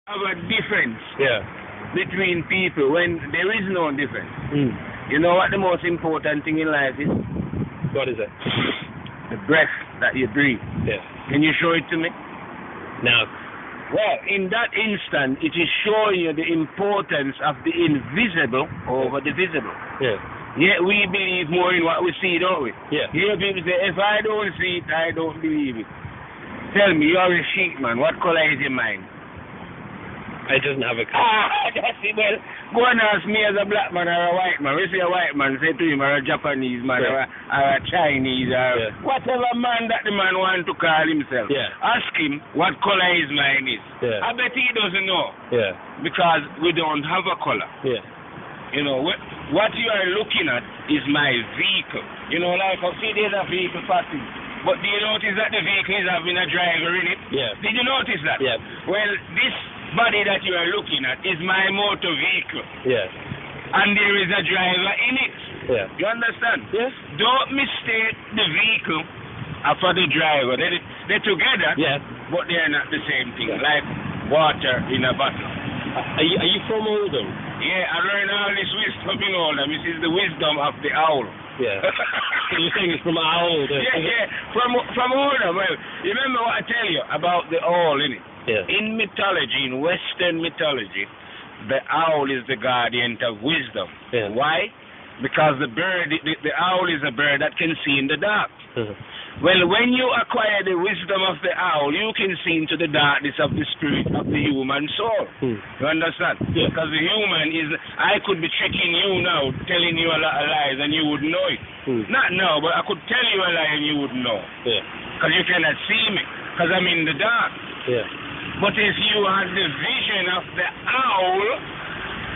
have a difference Yeah. between people when there is no difference. Mm. You know what the most important thing in life is? What is it? The breath that you breathe. Yeah. Can you show it to me? Now. Well, in that instant, it is showing you the importance of the invisible over the visible. Yeah. Yet we believe more in what we see, don't we? Yeah. Here people say, if I don't see it, I don't believe it. Tell me, you're a sheep man. What color is your mind? It doesn't have a color. That's it. Well, go and ask me as a black man or a white man. We see a white man, say to him, or a Japanese man, Yeah. or a Chinese, or whatever man that the man want to call himself. Yeah. Ask him what color his mind is. Yeah. I bet he doesn't know. Yeah. Because we don't have a color. Yeah. You know, what you are looking at is my vehicle. You know, like I see there's a vehicle passing. But do you notice that the vehicle is having a driver in it? Yeah. Did you notice that? Yeah. Well, this body that you are looking at is my motor vehicle. Yeah. And there is a driver in it. Yeah. You understand? Yes. Don't mistake the vehicle for the driver. They're together, Yeah. but they're not the same thing. Like water in a bottle. Are you from Oldham? Yeah, I learned all this wisdom in Oldham. This is the wisdom of the owl. Yeah. So you're saying it's from owl? Yeah. From Oldham. Well, you remember what I tell you about the owl, innit? Yeah. In mythology, in Western mythology, the owl is the guardian of wisdom. Yeah. Why? Because the owl is a bird that can see in the dark. Well, when you acquire the wisdom of the owl, you can see into the darkness of the spirit of the human soul. You understand? Yeah. Because the human is, I could be tricking you now, telling you a lot of lies, and you wouldn't know it. Not now, but I could tell you a lie and you wouldn't know. Yeah. Because you cannot see me, because I'm in the dark. Yeah. But if you have the vision of the owl,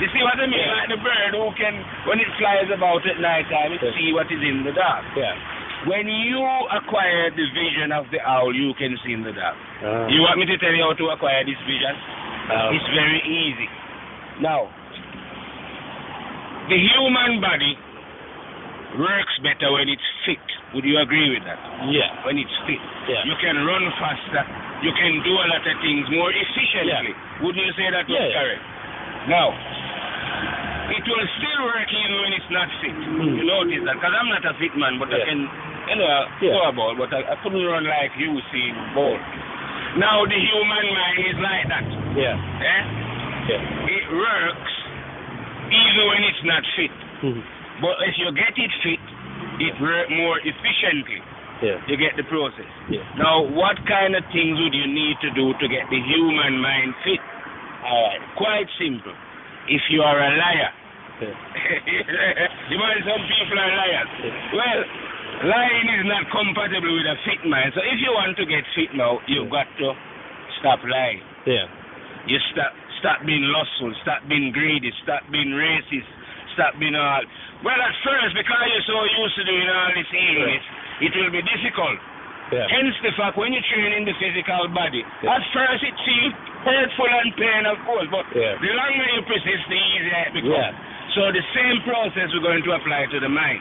you see what I mean? Yeah. Like the bird who can, when it flies about at night time, it see what is in the dark. Yeah. When you acquire the vision of the owl, you can see in the dark. You want me to tell you how to acquire this vision? It's very easy. Now, the human body works better when it's fit. Would you agree with that? Yeah. When it's fit. Yeah. You can run faster. You can do a lot of things more efficiently. Yeah. Wouldn't you say that was correct? Now, it will still work even when it's not fit. You notice that? Because I'm not a fit man, but I can, throw a ball, but I couldn't run like you see ball. Now, the human mind is like that. Yeah. Yeah. It works even when it's not fit. But if you get it fit, it works more efficiently. Yeah. You get the process. Yeah. Now, what kind of things would you need to do to get the human mind fit? Quite simple. If you are a liar, you mind some people are liars. Well, lying is not compatible with a fit mind. So if you want to get fit now, you've got to stop lying. Yeah. You stop being lustful, stop being greedy, stop being racist, stop being all. Well, at first, because you're so used to doing all this evilness, it will be difficult. Yeah. Hence the fact when you train in the physical body, at first it seems hurtful and pain, of course, but the longer you persist, the easier it becomes. Yeah. So the same process we're going to apply to the mind.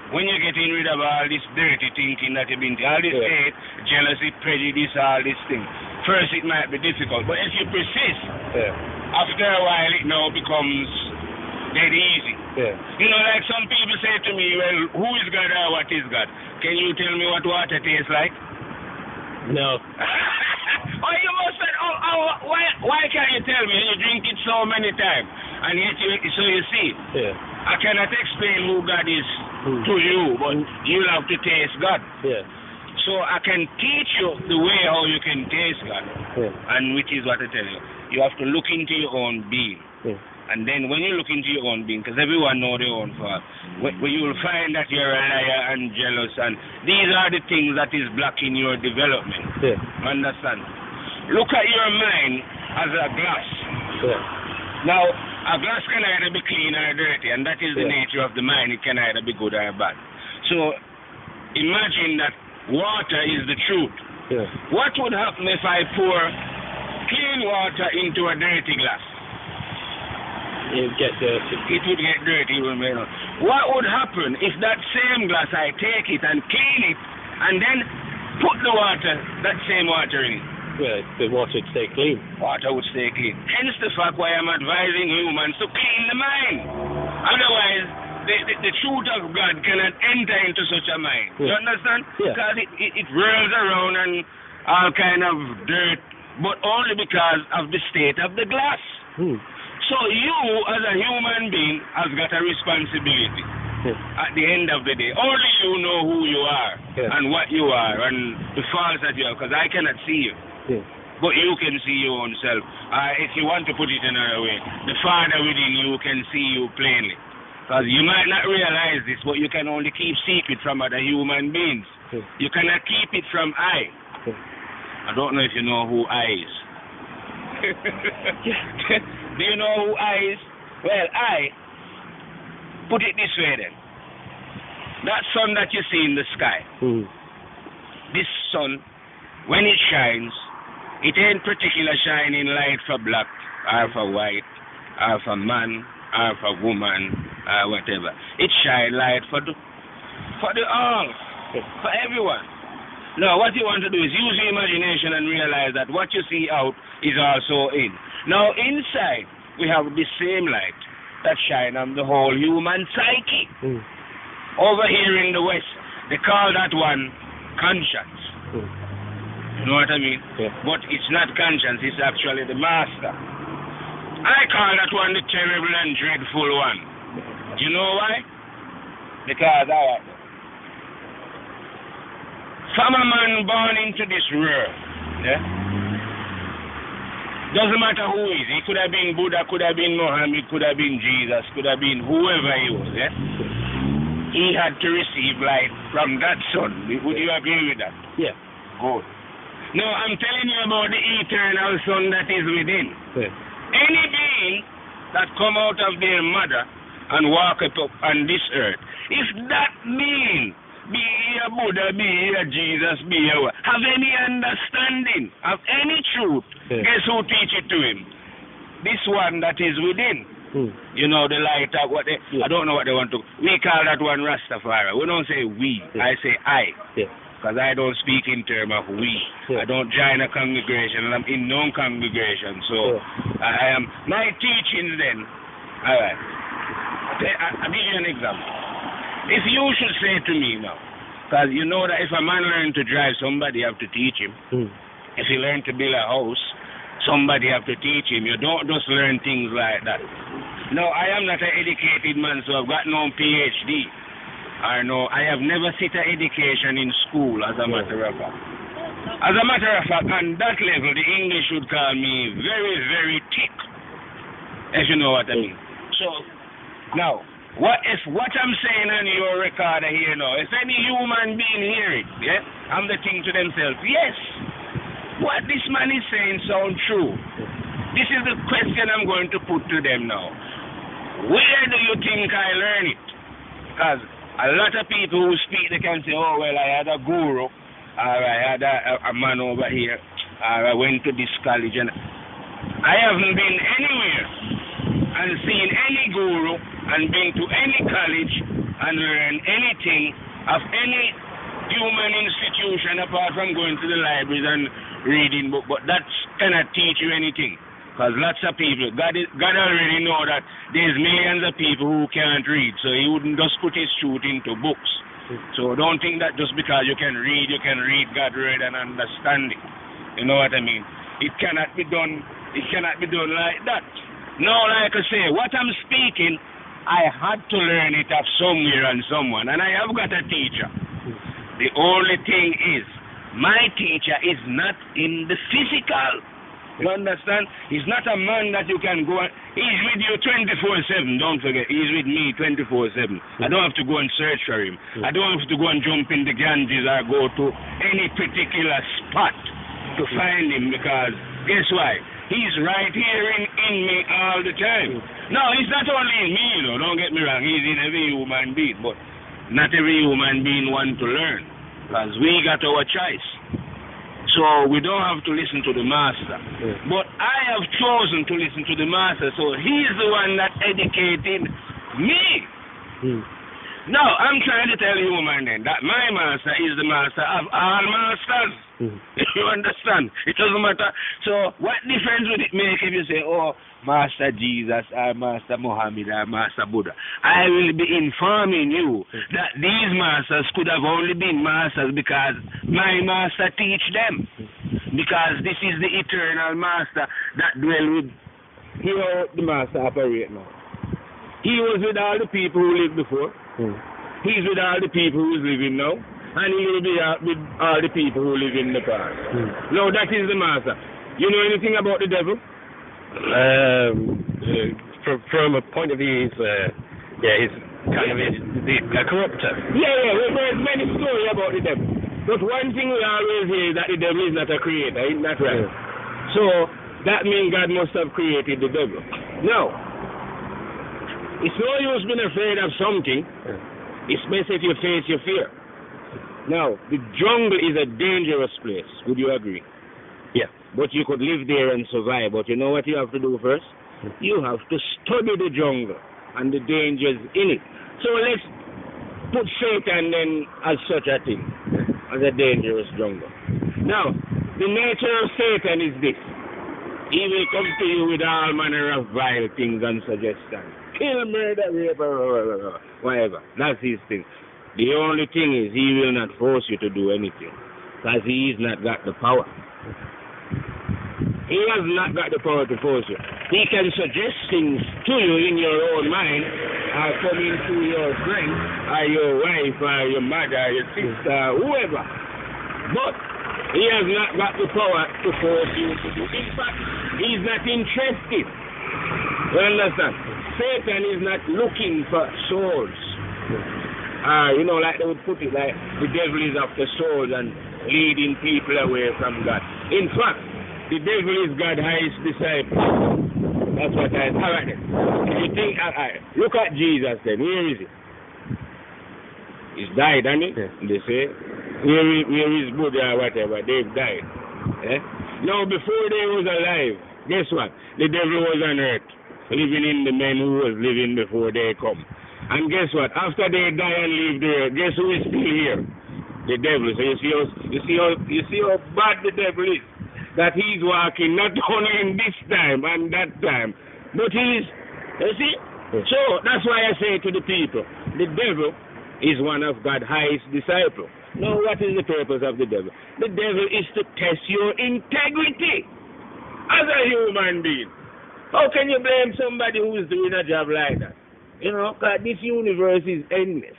When you're getting rid of all this dirty thinking that you've been doing, all this hate, jealousy, prejudice, all these things. First it might be difficult, but if you persist, after a while it now becomes dead easy. Yeah. You know, like some people say to me, well, who is God or what is God? Can you tell me what water tastes like? No. Oh, you must say, why can't you tell me? You drink it so many times. And yet, so you see, I cannot explain who God is to you, but you'll have to taste God. Yeah. So I can teach you the way how you can taste God. And which is what I tell you. You have to look into your own being. And then when you look into your own being, because everyone knows their own fault, when you will find that you're a liar and jealous, and these are the things that is blocking your development. Understand? Look at your mind as a glass. Now, a glass can either be clean or dirty, and that is the nature of the mind. It can either be good or bad. So, imagine that water is the truth. What would happen if I pour clean water into a dirty glass? It would get dirty. It would get dirty. What would happen if that same glass I take it and clean it and then put the water, that same water in it? Well, the water would stay clean. Water would stay clean. Hence the fact why I'm advising humans to clean the mind. Otherwise, the truth of God cannot enter into such a mind. You understand? Because it whirls around and all kind of dirt, but only because of the state of the glass. So you, as a human being, has got a responsibility. At the end of the day, only you know who you are and what you are and the faults that you have, because I cannot see you. But you can see your own self. If you want to put it another way, the Father within you can see you plainly. Because you might not realize this, but you can only keep secret from other human beings. You cannot keep it from I. I don't know if you know who I is. Do you know who I is? Well, I put it this way then. That sun that you see in the sky, this sun, when it shines, it ain't particular shining light for black or for white or for man or for woman or whatever. It shines light for the all, for everyone. Now, what you want to do is use your imagination and realize that what you see out is also in. Now, inside, we have the same light that shines on the whole human psyche. Over here in the West, they call that one conscience. You know what I mean? But it's not conscience, it's actually the master. I call that one the terrible and dreadful one. Do you know why? Because from a man born into this world, doesn't matter who he is. He could have been Buddha, could have been Muhammad, could have been Jesus, could have been whoever he was. He had to receive light from that sun. Would you agree with that? Yeah. Good. Now, I'm telling you about the eternal sun that is within. Any being that come out of their mother and walk up on this earth, if that being, be he a Buddha, be he a Jesus, be he have any understanding of any truth, guess who teach it to him? This one that is within. You know, the light of what they, I don't know what they want to, we call that one Rastafari. We don't say we, I say I. Because I don't speak in terms of we. I don't join a congregation, and I'm in no congregation. So I am, my teachings then, all right. I'll give you an example. If you should say to me now, because you know that if a man learn to drive, somebody have to teach him. If he learn to build a house, somebody have to teach him. You don't just learn things like that. No, I am not an educated man, so I've got no PhD. I know I have never seen an education in school, as a matter of fact. As a matter of fact, on that level, the English would call me very, very thick, if you know what I mean. So, now, what I'm saying on your recorder here now, if any human being hear it, and they think to themselves, yes, what this man is saying sounds true. This is the question I'm going to put to them now. Where do you think I learn it? Because a lot of people who speak, they can say, oh, well, I had a guru, or I had a man over here, or I went to this college. And I haven't been anywhere and seen any guru and been to any college and learned anything of any human institution apart from going to the libraries and reading books. But that cannot teach you anything. Because lots of people, God already know that there's millions of people who can't read, so he wouldn't just put his truth into books. So don't think that just because you can read God's word and understand it. You know what I mean? It cannot be done like that. No, like I say, what I'm speaking, I had to learn it of somewhere and someone, and I have got a teacher. The only thing is, my teacher is not in the physical. You understand? He's not a man that you can go and, he's with you 24/7, don't forget. He's with me 24/7. I don't have to go and search for him. I don't have to go and jump in the Ganges or go to any particular spot to find him, because guess why? He's right here in me all the time. No, he's not only in me, you know, don't get me wrong. He's in every human being, but not every human being want to learn, because we got our choice. So we don't have to listen to the master. But I have chosen to listen to the master, so he's the one that educated me. No, I'm trying to tell you, man, then, that my master is the master of all masters. You understand? It doesn't matter. So, what difference would it make if you say, oh, Master Jesus, or Master Muhammad, or Master Buddha? I will be informing you that these masters could have only been masters because my master teach them. Because this is the eternal master that dwell with. Here the master operate now. He was with all the people who lived before. He's with all the people who's living now. And he will be with all the people who live in the past. Now that is the master. You know anything about the devil? From a point of view, he's kind of a corrupter. Yeah, there's many stories about the devil. But one thing we always hear is that the devil is not a creator, isn't that right? So that means God must have created the devil. Now, it's no use being afraid of something. It's best if you face your fear. Now, the jungle is a dangerous place. Would you agree? Yeah. But you could live there and survive. But you know what you have to do first? You have to study the jungle and the dangers in it. So let's put Satan then as such a thing, as a dangerous jungle. Now, the nature of Satan is this. He will come to you with all manner of vile things and suggestions. Kill, murder, rape, whatever. That's his thing. The only thing is he will not force you to do anything. Because he has not got the power. He has not got the power to force you. He can suggest things to you in your own mind, or coming to your friend, or your wife, or your mother, or your sister, or whoever. But he has not got the power to force you to do. In fact, he's not interested. You understand? Satan is not looking for souls. Like they would put it, like the devil is after souls and leading people away from God. In fact, the devil is God's highest disciple. That's what I all right then. If you think, look at Jesus then. Where is he? He's died, hasn't he? Yeah. They say. Where is Buddha or whatever? They've died. Now, before they was alive, guess what? The devil was on earth, living in the men who was living before they come. And guess what? After they die and leave the earth, guess who is still here? The devil. So you see how bad the devil is. That he's walking not only in this time and that time, but you see? So that's why I say to the people, the devil is one of God's highest disciples. Now, what is the purpose of the devil? The devil is to test your integrity as a human being. How can you blame somebody who is doing a job like that? God, this universe is endless.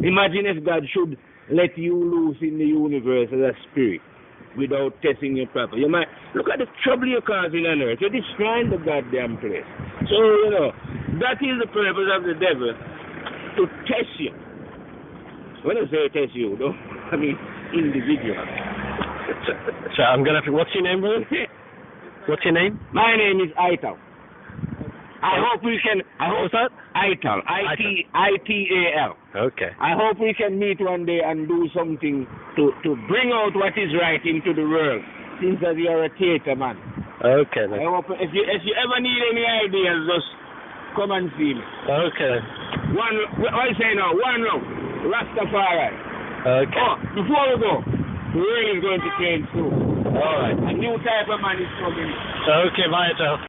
Imagine if God should let you loose in the universe as a spirit without testing you properly. You might look at the trouble you're causing on earth. You're destroying the goddamn place. So, that is the purpose of the devil, to test you. When I say test you, though, I mean individual. So I'm going to have to... What's your name, brother? What's your name? My name is Ital. I hope we can... What was that? Ital. I-T-A-L. Okay. I hope we can meet one day and do something to bring out what is right into the world, since that you're a theater man. Okay, then. I hope if you ever need any ideas, just come and see me. Okay. What I say now? One love. Rastafari. Okay. Oh, before we go, the world is going to change soon. All right. A new type of man is coming. Okay, bye, Ital.